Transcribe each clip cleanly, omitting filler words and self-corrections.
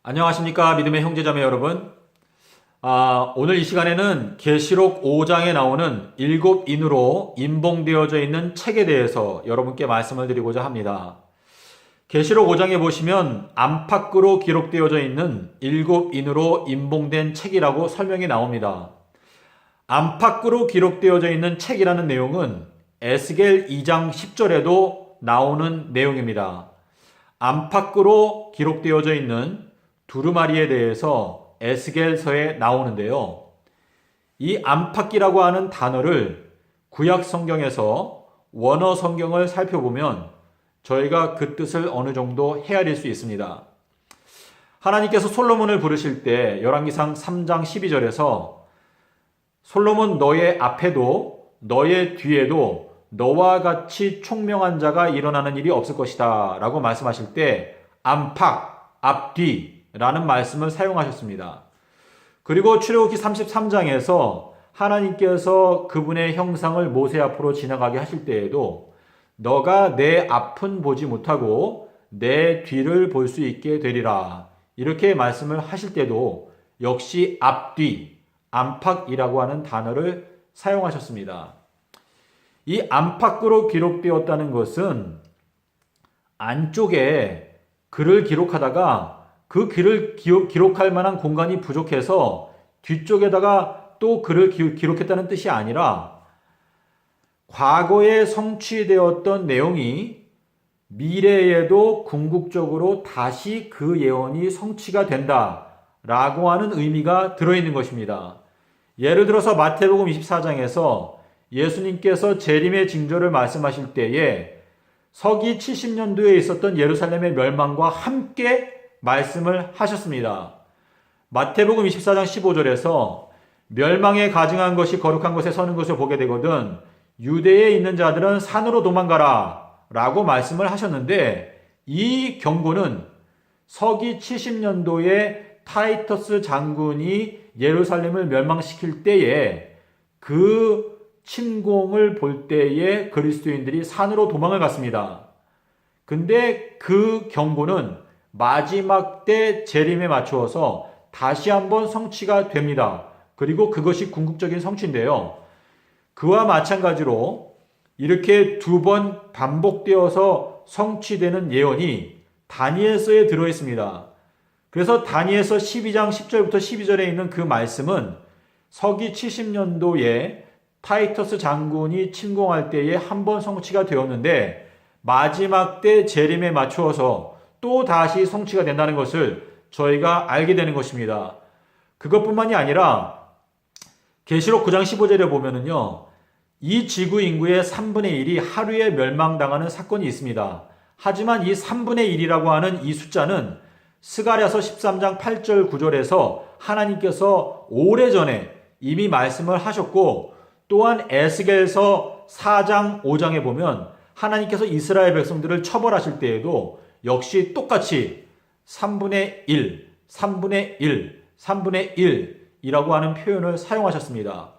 안녕하십니까 믿음의 형제자매 여러분. 오늘 이 시간에는 계시록 5장에 나오는 7인으로 인봉되어져 있는 책에 대해서 여러분께 말씀을 드리고자 합니다. 계시록 5장에 보시면 안팎으로 기록되어져 있는 7인으로 인봉된 책이라고 설명이 나옵니다. 안팎으로 기록되어져 있는 책이라는 내용은 에스겔 2장 10절에도 나오는 내용입니다. 안팎으로 기록되어져 있는 두루마리에 대해서 에스겔서에 나오는데요. 이 안팎이라고 하는 단어를 구약 성경에서 원어 성경을 살펴보면 저희가 그 뜻을 어느 정도 헤아릴 수 있습니다. 하나님께서 솔로몬을 부르실 때 열왕기상 3장 12절에서 솔로몬 너의 앞에도 너의 뒤에도 너와 같이 총명한 자가 일어나는 일이 없을 것이다 라고 말씀하실 때 안팎, 앞뒤 라는 말씀을 사용하셨습니다. 그리고 출애굽기 33장에서 하나님께서 그분의 형상을 모세 앞으로 지나가게 하실 때에도 너가 내 앞은 보지 못하고 내 뒤를 볼 수 있게 되리라 이렇게 말씀을 하실 때도 역시 앞뒤, 안팎이라고 하는 단어를 사용하셨습니다. 이 안팎으로 기록되었다는 것은 안쪽에 글을 기록하다가 그 글을 기록할 만한 공간이 부족해서 뒤쪽에다가 또 글을 기록했다는 뜻이 아니라 과거에 성취되었던 내용이 미래에도 궁극적으로 다시 그 예언이 성취가 된다라고 하는 의미가 들어있는 것입니다. 예를 들어서 마태복음 24장에서 예수님께서 재림의 징조를 말씀하실 때에 서기 70년도에 있었던 예루살렘의 멸망과 함께 말씀을 하셨습니다. 마태복음 24장 15절에서 멸망에 가증한 것이 거룩한 곳에 서는 것을 보게 되거든 유대에 있는 자들은 산으로 도망가라 라고 말씀을 하셨는데 이 경고는 서기 70년도에 타이터스 장군이 예루살렘을 멸망시킬 때에 그 침공을 볼 때에 그리스도인들이 산으로 도망을 갔습니다. 근데 그 경고는 마지막 때 재림에 맞추어서 다시 한번 성취가 됩니다. 그리고 그것이 궁극적인 성취인데요. 그와 마찬가지로 이렇게 두 번 반복되어서 성취되는 예언이 다니엘서에 들어있습니다. 그래서 다니엘서 12장 10절부터 12절에 있는 그 말씀은 서기 70년도에 타이터스 장군이 침공할 때에 한 번 성취가 되었는데 마지막 때 재림에 맞추어서 또 다시 성취가 된다는 것을 저희가 알게 되는 것입니다. 그것뿐만이 아니라 계시록 9장 15절에 보면은요. 이 지구 인구의 3분의 1이 하루에 멸망당하는 사건이 있습니다. 하지만 이 3분의 1이라고 하는 이 숫자는 스가랴서 13장 8절 9절에서 하나님께서 오래전에 이미 말씀을 하셨고 또한 에스겔서 4장 5장에 보면 하나님께서 이스라엘 백성들을 처벌하실 때에도 역시 똑같이 3분의 1, 3분의 1, 3분의 1이라고 하는 표현을 사용하셨습니다.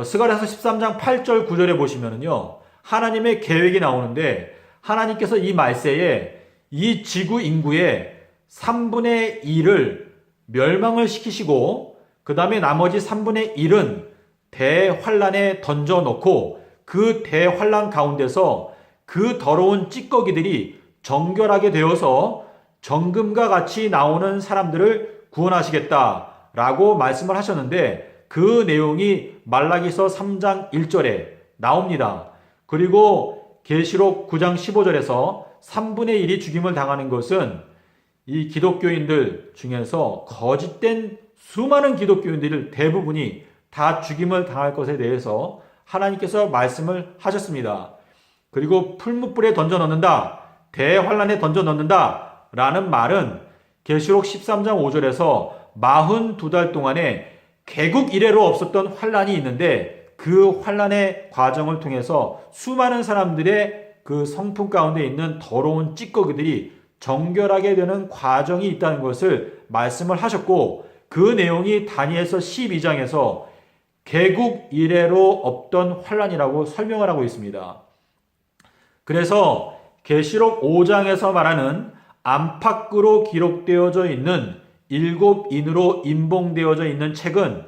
스가랴서 13장 8절 9절에 보시면은요. 하나님의 계획이 나오는데 하나님께서 이 말세에 이 지구 인구의 3분의 1을 멸망을 시키시고 그 다음에 나머지 3분의 1은 대환란에 던져놓고 그 대환란 가운데서 그 더러운 찌꺼기들이 정결하게 되어서 정금과 같이 나오는 사람들을 구원하시겠다라고 말씀을 하셨는데 그 내용이 말라기서 3장 1절에 나옵니다. 그리고 계시록 9장 15절에서 3분의 1이 죽임을 당하는 것은 이 기독교인들 중에서 거짓된 수많은 기독교인들 대부분이 다 죽임을 당할 것에 대해서 하나님께서 말씀을 하셨습니다. 그리고 풀무불에 던져 넣는다. 대환란에 던져 넣는다 라는 말은 계시록 13장 5절에서 42달 동안에 개국 이래로 없었던 환란이 있는데 그 환란의 과정을 통해서 수많은 사람들의 그 성품 가운데 있는 더러운 찌꺼기들이 정결하게 되는 과정이 있다는 것을 말씀을 하셨고 그 내용이 다니엘서 12장에서 개국 이래로 없던 환란이라고 설명을 하고 있습니다. 그래서 계시록 5장에서 말하는 안팎으로 기록되어져 있는 일곱인으로 인봉되어져 있는 책은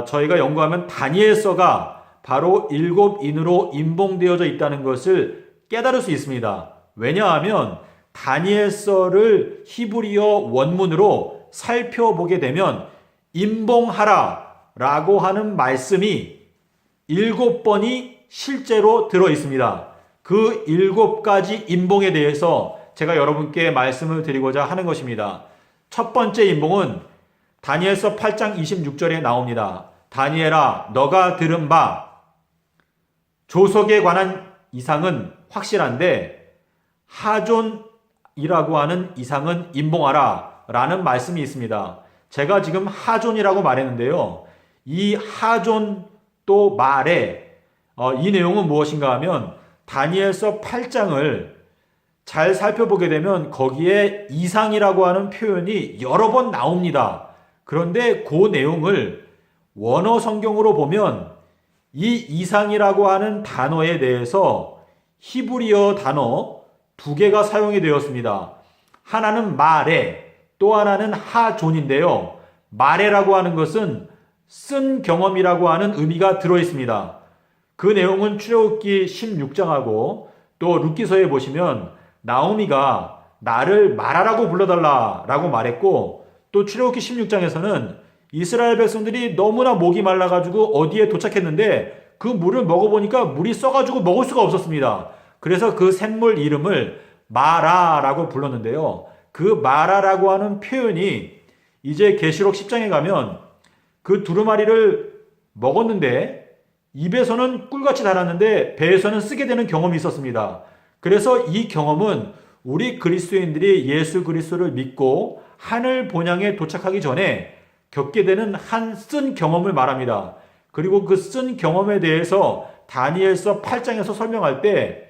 저희가 연구하면 다니엘서가 바로 일곱인으로 인봉되어져 있다는 것을 깨달을 수 있습니다. 왜냐하면 다니엘서를 히브리어 원문으로 살펴보게 되면 인봉하라 라고 하는 말씀이 7번이 실제로 들어 있습니다. 그 7가지 인봉에 대해서 제가 여러분께 말씀을 드리고자 하는 것입니다. 첫 번째 인봉은 다니엘서 8장 26절에 나옵니다. 다니엘아, 너가 들은 바 조석에 관한 이상은 확실한데 하존이라고 하는 이상은 인봉하라 라는 말씀이 있습니다. 제가 지금 하존이라고 말했는데요. 이 하존 또 말에 이 내용은 무엇인가 하면 다니엘서 8장을 잘 살펴보게 되면 거기에 이상이라고 하는 표현이 여러 번 나옵니다. 그런데 그 내용을 원어 성경으로 보면 이 이상이라고 하는 단어에 대해서 히브리어 단어 2개가 사용이 되었습니다. 하나는 마레, 또 하나는 하존인데요. 마레라고 하는 것은 쓴 경험이라고 하는 의미가 들어 있습니다. 그 내용은 출애굽기 16장하고 또 룻기서에 보시면 나오미가 나를 마라라고 불러달라라고 말했고, 또 출애굽기 16장에서는 이스라엘 백성들이 너무나 목이 말라가지고 어디에 도착했는데 그 물을 먹어보니까 물이 써가지고 먹을 수가 없었습니다. 그래서 그 샘물 이름을 마라라고 불렀는데요. 그 마라라고 하는 표현이 이제 계시록 10장에 가면 그 두루마리를 먹었는데 입에서는 꿀같이 달았는데 배에서는 쓰게 되는 경험이 있었습니다. 그래서 이 경험은 우리 그리스도인들이 예수 그리스도를 믿고 하늘 본향에 도착하기 전에 겪게 되는 한 쓴 경험을 말합니다. 그리고 그 쓴 경험에 대해서 다니엘서 8장에서 설명할 때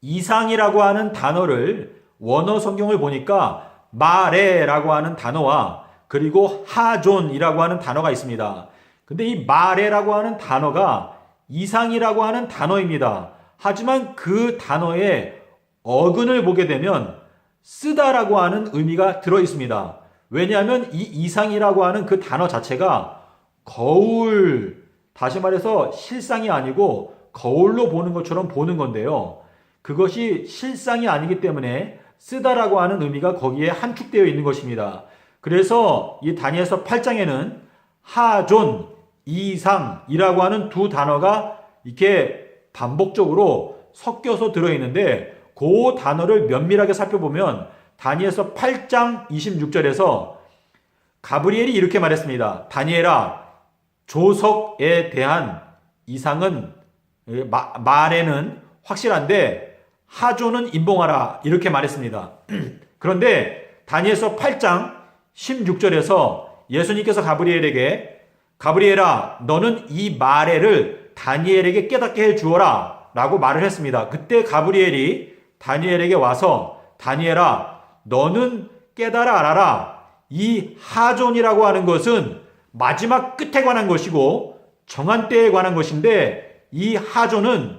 이상이라고 하는 단어를 원어 성경을 보니까 마레라고 하는 단어와 그리고 하존이라고 하는 단어가 있습니다. 근데 이 마레라고 하는 단어가 이상이라고 하는 단어입니다. 하지만 그 단어의 어근을 보게 되면 쓰다라고 하는 의미가 들어 있습니다. 왜냐하면 이 이상이라고 하는 그 단어 자체가 거울, 다시 말해서 실상이 아니고 거울로 보는 것처럼 보는 건데요. 그것이 실상이 아니기 때문에 쓰다라고 하는 의미가 거기에 함축되어 있는 것입니다. 그래서 이 다니엘서 8장에는 하존, 이상이라고 하는 두 단어가 이렇게 반복적으로 섞여서 들어있는데 그 단어를 면밀하게 살펴보면 다니엘서 8장 26절에서 가브리엘이 이렇게 말했습니다. 다니엘아, 조석에 대한 이상은 말에는 확실한데 하존은 인봉하라 이렇게 말했습니다. 그런데 다니엘서 8장 16절에서 예수님께서 가브리엘에게 가브리엘아, 너는 이 마레를 다니엘에게 깨닫게 해 주어라 라고 말을 했습니다. 그때 가브리엘이 다니엘에게 와서 다니엘아, 너는 깨달아 알아라. 이 하존이라고 하는 것은 마지막 끝에 관한 것이고 정한 때에 관한 것인데 이 하존은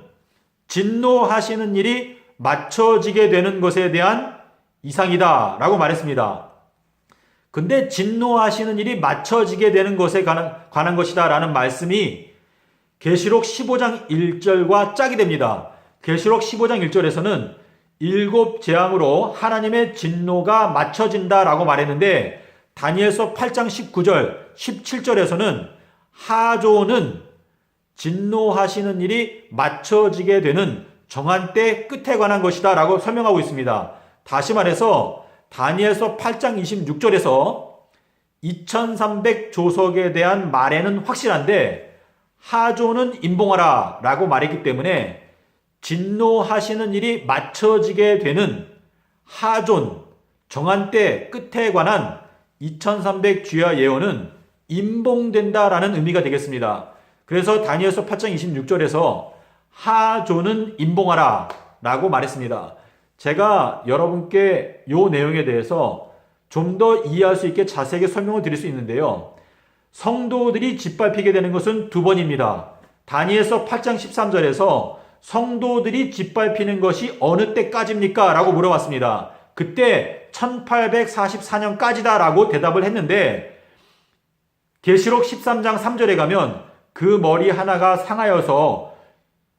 진노하시는 일이 맞춰지게 되는 것에 대한 이상이다 라고 말했습니다. 근데 진노하시는 일이 맞춰지게 되는 것에 관한 것이다 라는 말씀이 계시록 15장 1절과 짝이 됩니다. 계시록 15장 1절에서는 7 재앙으로 하나님의 진노가 맞춰진다 라고 말했는데 다니엘서 8장 19절, 17절에서는 하존은 진노하시는 일이 맞춰지게 되는 정한 때 끝에 관한 것이다 라고 설명하고 있습니다. 다시 말해서 다니엘서 8장 26절에서 2300 조석에 대한 말에는 확실한데 하존은 인봉하라 라고 말했기 때문에 진노하시는 일이 맞춰지게 되는 하존, 정한 때 끝에 관한 2300 주야 예언은 인봉된다라는 의미가 되겠습니다. 그래서 다니엘서 8장 26절에서 하존은 인봉하라 라고 말했습니다. 제가 여러분께 이 내용에 대해서 좀 더 이해할 수 있게 자세하게 설명을 드릴 수 있는데요. 성도들이 짓밟히게 되는 것은 2번입니다. 다니엘서 8장 13절에서 성도들이 짓밟히는 것이 어느 때까지입니까? 라고 물어봤습니다. 그때 1844년까지다라고 대답을 했는데 계시록 13장 3절에 가면 그 머리 하나가 상하여서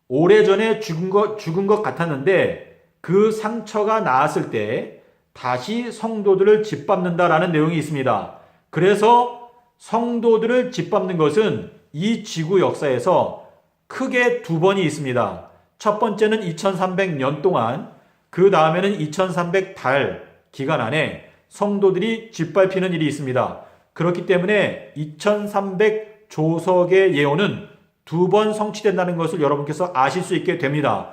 오래전에 죽은 것 같았는데 그 상처가 나았을 때 다시 성도들을 짓밟는다라는 내용이 있습니다. 그래서 성도들을 짓밟는 것은 이 지구 역사에서 크게 두 번이 있습니다. 첫 번째는 2300년 동안, 그 다음에는 2300달 기간 안에 성도들이 짓밟히는 일이 있습니다. 그렇기 때문에 2300 조석의 예언은 두 번 성취된다는 것을 여러분께서 아실 수 있게 됩니다.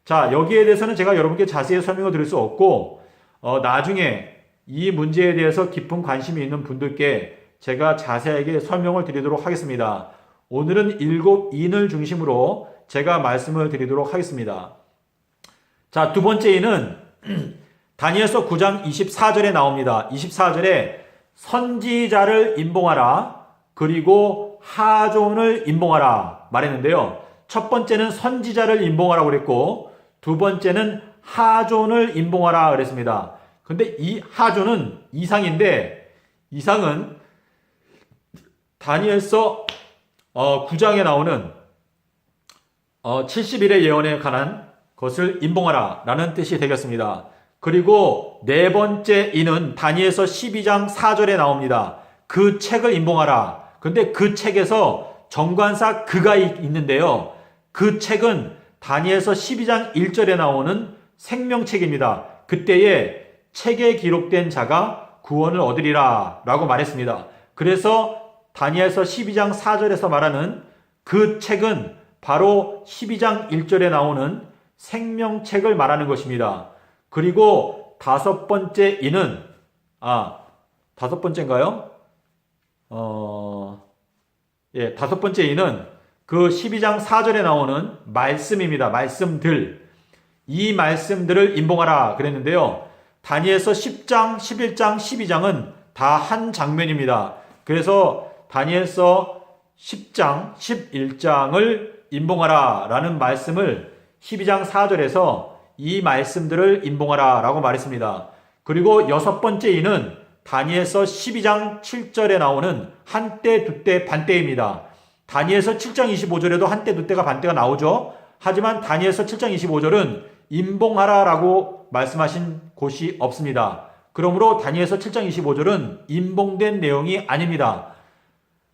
자, 여기에 대해서는 제가 여러분께 자세히 설명을 드릴 수 없고 나중에 이 문제에 대해서 깊은 관심이 있는 분들께 제가 자세하게 설명을 드리도록 하겠습니다. 오늘은 7인을 중심으로 제가 말씀을 드리도록 하겠습니다. 자, 두 번째 인은 다니엘서 9장 24절에 나옵니다. 24절에 선지자를 임봉하라, 그리고 하존을 임봉하라 말했는데요. 첫 번째는 선지자를 임봉하라고 그랬고 두 번째는 하존을 임봉하라 그랬습니다. 근데 이 하존은 이상인데, 이상은 다니엘서 9장에 나오는 70일의 예언에 관한 것을 임봉하라 라는 뜻이 되겠습니다. 그리고 네 번째 인은 다니엘서 12장 4절에 나옵니다. 그 책을 임봉하라. 근데 그 책에서 정관사 그가 있는데요. 그 책은 다니엘서 12장 1절에 나오는 생명책입니다. 그때에 책에 기록된 자가 구원을 얻으리라 라고 말했습니다. 그래서 다니엘서 12장 4절에서 말하는 그 책은 바로 12장 1절에 나오는 생명책을 말하는 것입니다. 그리고 다섯 번째 인은 다섯 번째인가요? 다섯 번째 인은 그 12장 4절에 나오는 말씀입니다. 말씀들. 이 말씀들을 임봉하라 그랬는데요. 다니엘서 10장, 11장, 12장은 다 한 장면입니다. 그래서 다니엘서 10장, 11장을 임봉하라 라는 말씀을 12장 4절에서 이 말씀들을 임봉하라 라고 말했습니다. 그리고 여섯 번째 인은 다니엘서 12장 7절에 나오는 한때, 두때, 반때입니다. 다니엘서 7장 25절에도 한때, 두때가, 반때가 나오죠. 하지만 다니엘서 7장 25절은 임봉하라 라고 말씀하신 곳이 없습니다. 그러므로 다니엘서 7장 25절은 임봉된 내용이 아닙니다.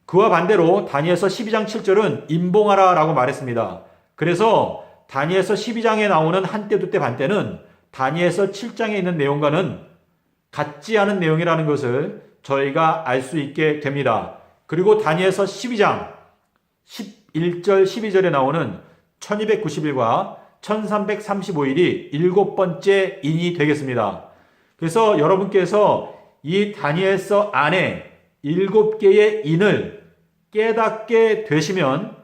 그와 반대로 다니엘서 12장 7절은 임봉하라 라고 말했습니다. 그래서 다니엘서 12장에 나오는 한때, 두때, 반때는 다니엘서 7장에 있는 내용과는 같지 않은 내용이라는 것을 저희가 알 수 있게 됩니다. 그리고 다니엘서 12장 11절 12절에 나오는 1290일과 1335일이 일곱 번째 인이 되겠습니다. 그래서 여러분께서 이 다니엘서 안에 일곱 개의 인을 깨닫게 되시면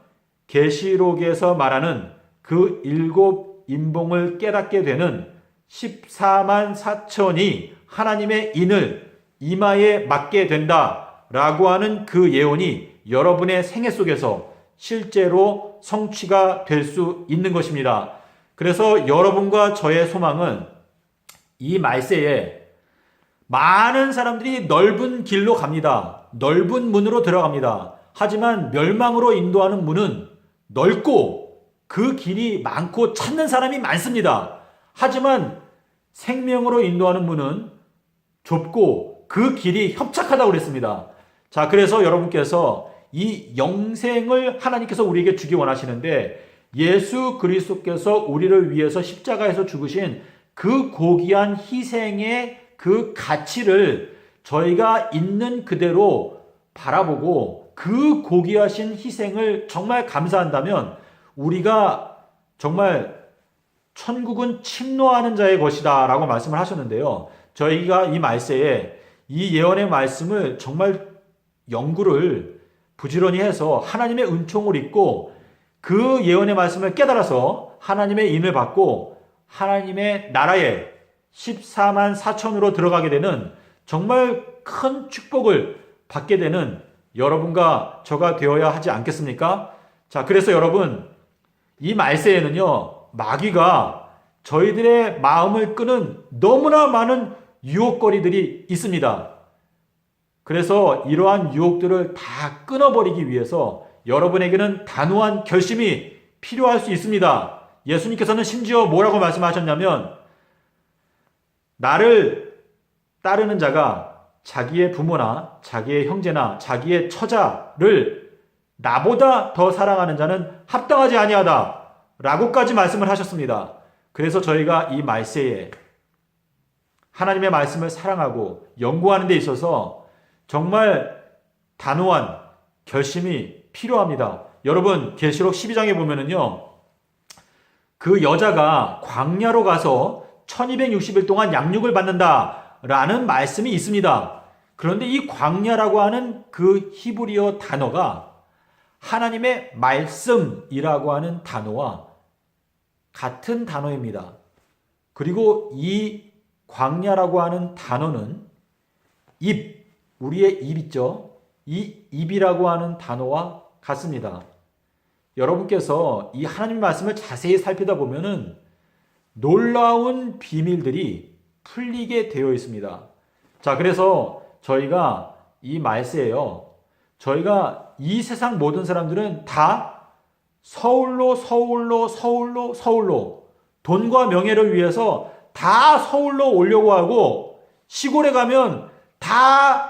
계시록에서 말하는 그 일곱 인봉을 깨닫게 되는 14만 4천이 하나님의 인을 이마에 맞게 된다라고 하는 그 예언이 여러분의 생애 속에서 실제로 성취가 될 수 있는 것입니다. 그래서 여러분과 저의 소망은 이 말세에 많은 사람들이 넓은 길로 갑니다. 넓은 문으로 들어갑니다. 하지만 멸망으로 인도하는 문은 넓고 그 길이 많고 찾는 사람이 많습니다. 하지만 생명으로 인도하는 문은 좁고 그 길이 협착하다고 그랬습니다. 자, 그래서 여러분께서 이 영생을 하나님께서 우리에게 주기 원하시는데 예수 그리스도께서 우리를 위해서 십자가에서 죽으신 그 고귀한 희생의 그 가치를 저희가 있는 그대로 바라보고 그 고귀하신 희생을 정말 감사한다면 우리가 정말 천국은 침노하는 자의 것이다 라고 말씀을 하셨는데요. 저희가 이 말세에 이 예언의 말씀을 정말 연구를 부지런히 해서 하나님의 은총을 입고 그 예언의 말씀을 깨달아서 하나님의 인을 받고 하나님의 나라에 14만 4천으로 들어가게 되는 정말 큰 축복을 받게 되는 여러분과 저가 되어야 하지 않겠습니까? 자, 그래서 여러분 이 말세에는요 마귀가 저희들의 마음을 끄는 너무나 많은 유혹거리들이 있습니다. 그래서 이러한 유혹들을 다 끊어버리기 위해서 여러분에게는 단호한 결심이 필요할 수 있습니다. 예수님께서는 심지어 뭐라고 말씀하셨냐면, 나를 따르는 자가 자기의 부모나 자기의 형제나 자기의 처자를 나보다 더 사랑하는 자는 합당하지 아니하다 라고까지 말씀을 하셨습니다. 그래서 저희가 이 말세에 하나님의 말씀을 사랑하고 연구하는 데 있어서 정말 단호한 결심이 필요합니다. 여러분, 계시록 12장에 보면은요, 그 여자가 광야로 가서 1260일 동안 양육을 받는다라는 말씀이 있습니다. 그런데 이 광야라고 하는 그 히브리어 단어가 하나님의 말씀이라고 하는 단어와 같은 단어입니다. 그리고 이 광야라고 하는 단어는 입, 우리의 입 있죠? 이 입이라고 하는 단어와 같습니다. 여러분께서 이 하나님의 말씀을 자세히 살피다 보면은 놀라운 비밀들이 풀리게 되어 있습니다. 자, 그래서 저희가 이 말세에요, 저희가 이 세상 모든 사람들은 다 서울로 돈과 명예를 위해서 다 서울로 오려고 하고, 시골에 가면 다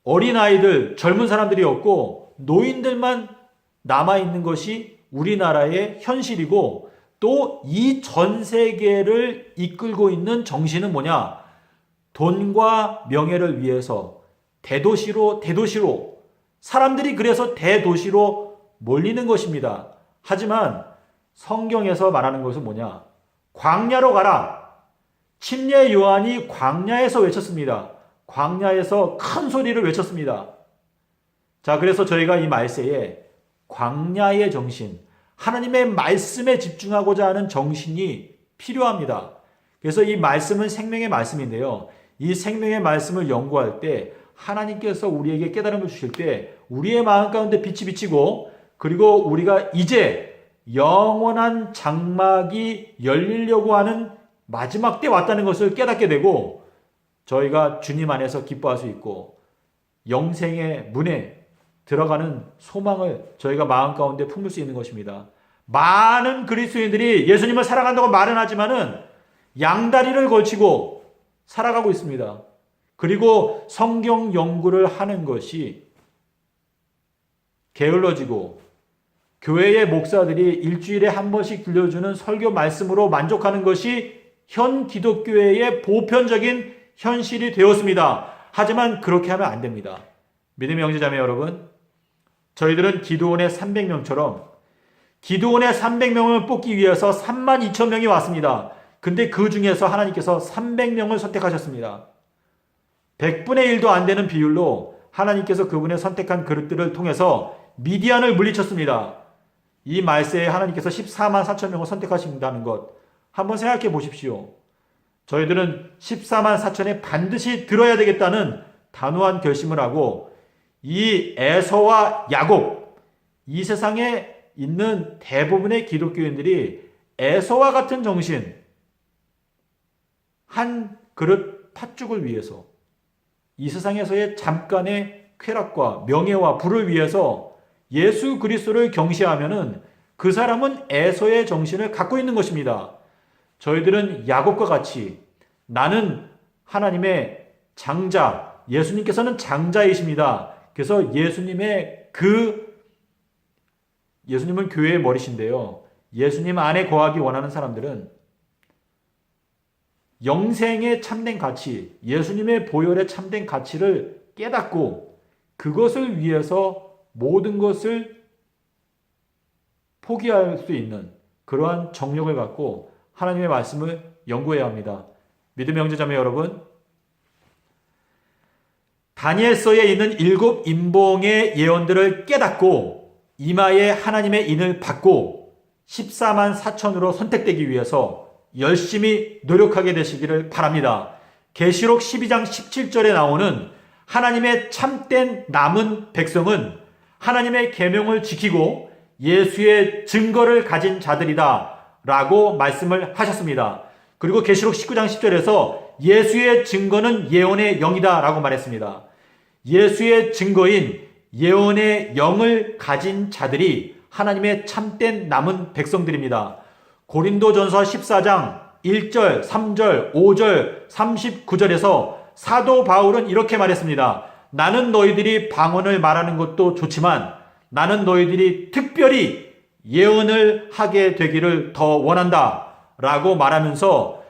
어린아이들, 젊은 사람들이 없고 노인들만 남아있는 것이 우리나라의 현실이고, 또 이 전 세계를 이끌고 있는 정신은 뭐냐? 돈과 명예를 위해서 대도시로 사람들이 그래서 대도시로 몰리는 것입니다. 하지만 성경에서 말하는 것은 뭐냐? 광야로 가라. 침례 요한이 광야에서 외쳤습니다. 광야에서 큰 소리를 외쳤습니다. 자, 그래서 저희가 이 말세에 광야의 정신, 하나님의 말씀에 집중하고자 하는 정신이 필요합니다. 그래서 이 말씀은 생명의 말씀인데요, 이 생명의 말씀을 연구할 때 하나님께서 우리에게 깨달음을 주실 때 우리의 마음 가운데 빛이 비치고, 그리고 우리가 이제 영원한 장막이 열리려고 하는 마지막 때 왔다는 것을 깨닫게 되고, 저희가 주님 안에서 기뻐할 수 있고 영생의 문에 들어가는 소망을 저희가 마음 가운데 품을 수 있는 것입니다. 많은 그리스도인들이 예수님을 사랑한다고 말은 하지만은 양다리를 걸치고 살아가고 있습니다. 그리고 성경 연구를 하는 것이 게을러지고, 교회의 목사들이 일주일에 한 번씩 들려주는 설교 말씀으로 만족하는 것이 현 기독교회의 보편적인 현실이 되었습니다. 하지만 그렇게 하면 안 됩니다. 믿음의 형제자매 여러분, 저희들은 기드온의 300명처럼 기드온의 300명을 뽑기 위해서 32,000명이 왔습니다. 근데 그 중에서 하나님께서 300명을 선택하셨습니다. 100분의 1도 안 되는 비율로 하나님께서 그분의 선택한 그릇들을 통해서 미디안을 물리쳤습니다. 이 말세에 하나님께서 14만 4천 명을 선택하신다는 것 한번 생각해 보십시오. 저희들은 14만 4천에 반드시 들어야 되겠다는 단호한 결심을 하고, 이 에서와 야곱, 이 세상에 있는 대부분의 기독교인들이 에서와 같은 정신, 한 그릇 팥죽을 위해서, 이 세상에서의 잠깐의 쾌락과 명예와 부를 위해서 예수 그리스도를 경시하면은 그 사람은 에서의 정신을 갖고 있는 것입니다. 저희들은 야곱과 같이 나는 하나님의 장자, 예수님께서는 장자이십니다. 그래서 예수님은 교회의 머리신데요, 예수님 안에 거하기 원하는 사람들은 영생의 참된 가치, 예수님의 보혈의 참된 가치를 깨닫고 그것을 위해서 모든 것을 포기할 수 있는 그러한 정욕을 갖고 하나님의 말씀을 연구해야 합니다. 믿음의 형제자매 여러분, 다니엘서에 있는 7 인봉의 예언들을 깨닫고 이마에 하나님의 인을 받고 14만 4천으로 선택되기 위해서 열심히 노력하게 되시기를 바랍니다. 계시록 12장 17절에 나오는 하나님의 참된 남은 백성은 하나님의 계명을 지키고 예수의 증거를 가진 자들이다 라고 말씀을 하셨습니다. 그리고 계시록 19장 10절에서 예수의 증거는 예언의 영이다 라고 말했습니다. 예수의 증거인 예언의 영을 가진 자들이 하나님의 참된 남은 백성들입니다. 고린도전서 14장 1절, 3절, 5절, 39절에서 사도 바울은 이렇게 말했습니다. 나는 너희들이 방언을 말하는 것도 좋지만 나는 너희들이 특별히 예언을 하게 되기를 더 원한다 라고 말하면서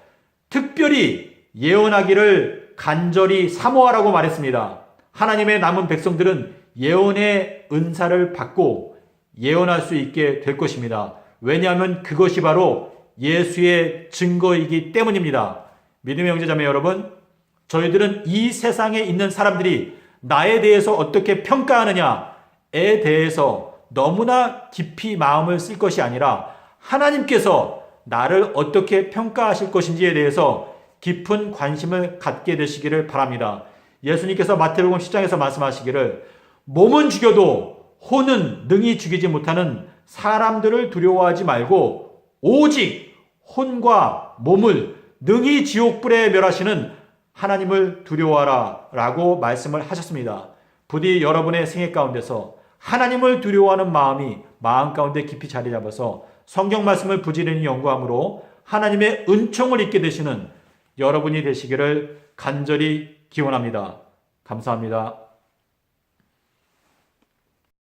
특별히 예언하기를 간절히 사모하라고 말했습니다. 하나님의 남은 백성들은 예언의 은사를 받고 예언할 수 있게 될 것입니다. 왜냐하면 그것이 바로 예수의 증거이기 때문입니다. 믿음의 형제자매 여러분, 저희들은 이 세상에 있는 사람들이 나에 대해서 어떻게 평가하느냐에 대해서 너무나 깊이 마음을 쓸 것이 아니라 하나님께서 나를 어떻게 평가하실 것인지에 대해서 깊은 관심을 갖게 되시기를 바랍니다. 예수님께서 마태복음 10장에서 말씀하시기를 몸은 죽여도 혼은 능히 죽이지 못하는 사람들을 두려워하지 말고 오직 혼과 몸을 능히 지옥불에 멸하시는 하나님을 두려워하라 라고 말씀을 하셨습니다. 부디 여러분의 생애 가운데서 하나님을 두려워하는 마음이 마음 가운데 깊이 자리 잡아서 성경 말씀을 부지런히 연구함으로 하나님의 은총을 입게 되시는 여러분이 되시기를 간절히 기원합니다. 감사합니다.